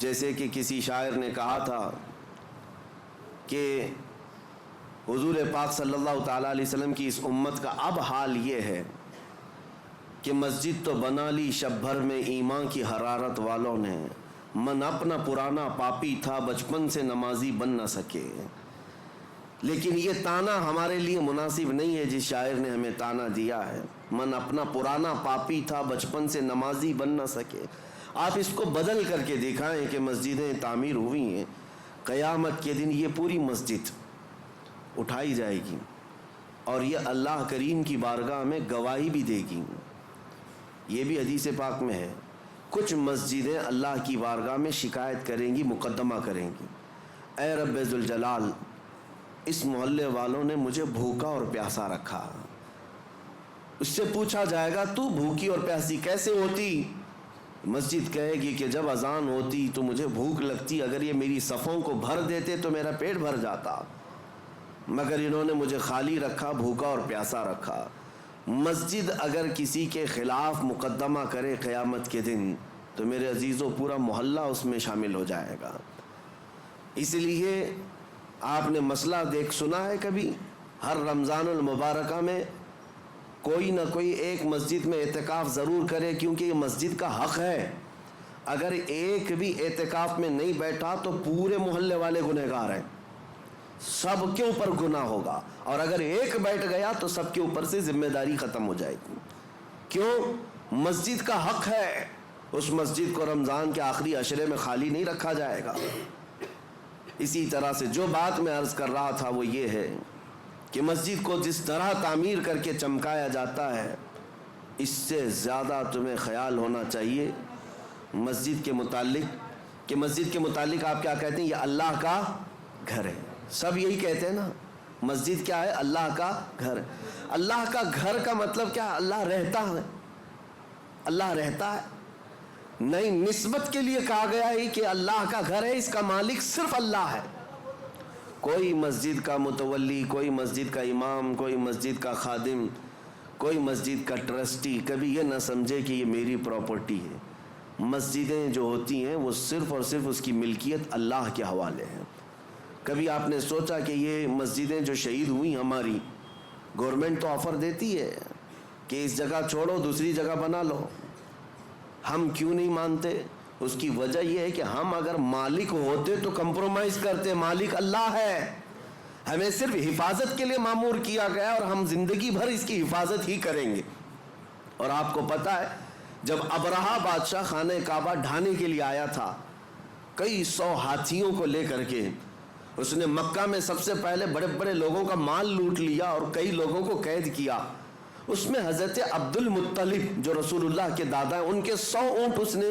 جیسے کہ کسی شاعر نے کہا تھا کہ حضور پاک صلی اللہ تعالیٰ علیہ وسلم کی اس امت کا اب حال یہ ہے کہ مسجد تو بنا لی شب بھر میں ایمان کی حرارت والوں نے، من اپنا پرانا پاپی تھا بچپن سے نمازی بن نہ سکے۔ لیکن یہ تانا ہمارے لیے مناسب نہیں ہے جس شاعر نے ہمیں تانا دیا ہے، من اپنا پرانا پاپی تھا بچپن سے نمازی بن نہ سکے۔ آپ اس کو بدل کر کے دکھائیں کہ مسجدیں تعمیر ہوئی ہیں، قیامت کے دن یہ پوری مسجد اٹھائی جائے گی اور یہ اللہ کریم کی بارگاہ میں گواہی بھی دے گی۔ یہ بھی حدیث پاک میں ہے، کچھ مسجدیں اللہ کی بارگاہ میں شکایت کریں گی، مقدمہ کریں گی، اے رب ذوالجلال اس محلے والوں نے مجھے بھوکا اور پیاسا رکھا۔ اس سے پوچھا جائے گا تو بھوکی اور پیاسی کیسے ہوتی؟ مسجد کہے گی کہ جب اذان ہوتی تو مجھے بھوک لگتی، اگر یہ میری صفوں کو بھر دیتے تو میرا پیٹ بھر جاتا، مگر انہوں نے مجھے خالی رکھا، بھوکا اور پیاسا رکھا۔ مسجد اگر کسی کے خلاف مقدمہ کرے قیامت کے دن تو میرے عزیزوں پورا محلہ اس میں شامل ہو جائے گا۔ اس لیے آپ نے مسئلہ سنا ہے کبھی؟ ہر رمضان المبارکہ میں کوئی نہ کوئی ایک مسجد میں اعتکاف ضرور کرے، کیونکہ یہ مسجد کا حق ہے۔ اگر ایک بھی اعتکاف میں نہیں بیٹھا تو پورے محلے والے گنہگار ہیں، سب کے اوپر گناہ ہوگا، اور اگر ایک بیٹھ گیا تو سب کے اوپر سے ذمہ داری ختم ہو جائے گی۔ کیوں؟ مسجد کا حق ہے، اس مسجد کو رمضان کے آخری عشرے میں خالی نہیں رکھا جائے گا۔ اسی طرح سے جو بات میں عرض کر رہا تھا وہ یہ ہے کہ مسجد کو جس طرح تعمیر کر کے چمکایا جاتا ہے، اس سے زیادہ تمہیں خیال ہونا چاہیے مسجد کے متعلق، کہ مسجد کے متعلق آپ کیا کہتے ہیں؟ یہ اللہ کا گھر ہے۔ سب یہی کہتے ہیں نا، مسجد کیا ہے؟ اللہ کا گھر۔ اللہ کا گھر کا مطلب کیا ہے؟ اللہ رہتا ہے، اللہ رہتا ہے نہیں، نسبت کے لیے کہا گیا ہے کہ اللہ کا گھر ہے، اس کا مالک صرف اللہ ہے۔ کوئی مسجد کا متولی، کوئی مسجد کا امام، کوئی مسجد کا خادم، کوئی مسجد کا ٹرسٹی کبھی یہ نہ سمجھے کہ یہ میری پراپرٹی ہے۔ مسجدیں جو ہوتی ہیں وہ صرف اور صرف اس کی ملکیت اللہ کے حوالے ہیں۔ کبھی آپ نے سوچا کہ یہ مسجدیں جو شہید ہوئی ہماری، گورنمنٹ تو آفر دیتی ہے کہ اس جگہ چھوڑو دوسری جگہ بنا لو، ہم کیوں نہیں مانتے؟ اس کی وجہ یہ ہے کہ ہم اگر مالک ہوتے تو کمپرومائز کرتے، مالک اللہ ہے، ہمیں صرف حفاظت کے لیے مامور کیا گیا اور ہم زندگی بھر اس کی حفاظت ہی کریں گے۔ اور آپ کو پتہ ہے جب ابرہہ بادشاہ خانہ کعبہ ڈھانے کے لیے آیا تھا کئی 100 ہاتھیوں کو لے کر کے، اس نے مکہ میں سب سے پہلے بڑے بڑے لوگوں کا مال لوٹ لیا اور کئی لوگوں کو قید کیا۔ اس میں حضرت عبد المطلب جو رسول اللہ کے دادا ہیں، ان کے 100 اونٹ اس نے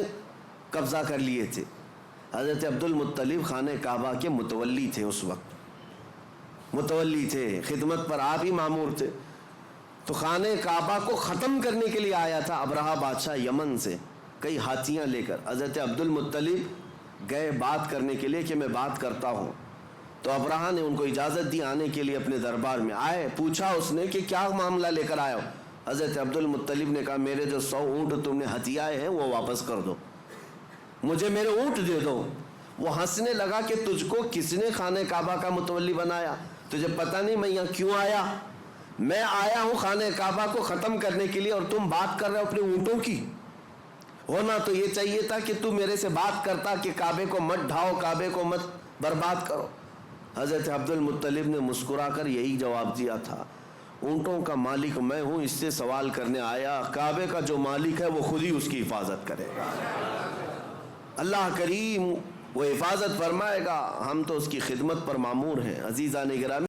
قبضہ کر لیے تھے۔ حضرت عبد المطلب خانہ کعبہ کے متولی تھے، اس وقت متولی تھے، خدمت پر آپ ہی مامور تھے۔ تو خانہ کعبہ کو ختم کرنے کے لیے آیا تھا ابرہہ بادشاہ یمن سے کئی ہاتھیاں لے کر۔ حضرت عبد المطلب گئے بات کرنے کے لیے کہ میں بات کرتا ہوں، تو ابرہہ نے ان کو اجازت دی آنے کے لیے اپنے دربار میں۔ آئے، پوچھا اس نے کہ کیا معاملہ لے کر آئے ہو؟ حضرت عبد المطلب نے کہا میرے جو 100 اونٹ تم نے ہتھیائے ہیں وہ واپس کر دو، مجھے میرے اونٹ دے دو۔ وہ ہنسنے لگا کہ تجھ کو کس نے خانہ کعبہ کا متولی بنایا؟ تجھے پتہ نہیں میں یہاں کیوں آیا؟ میں آیا ہوں خانہ کعبہ کو ختم کرنے کے لیے اور تم بات کر رہے ہو اپنے اونٹوں کی۔ ہونا تو یہ چاہیے تھا کہ تم میرے سے بات کرتا کہ کعبے کو مت ڈھاؤ، کعبے کو مت برباد کرو۔ حضرت عبد المطلب نے مسکرا کر یہی جواب دیا تھا، اونٹوں کا مالک میں ہوں، اس سے سوال کرنے آیا، کعبے کا جو مالک ہے وہ خود ہی اس کی حفاظت کرے گا۔ اللہ کریم وہ حفاظت فرمائے گا، ہم تو اس کی خدمت پر مامور ہیں۔ عزیزان گرامی،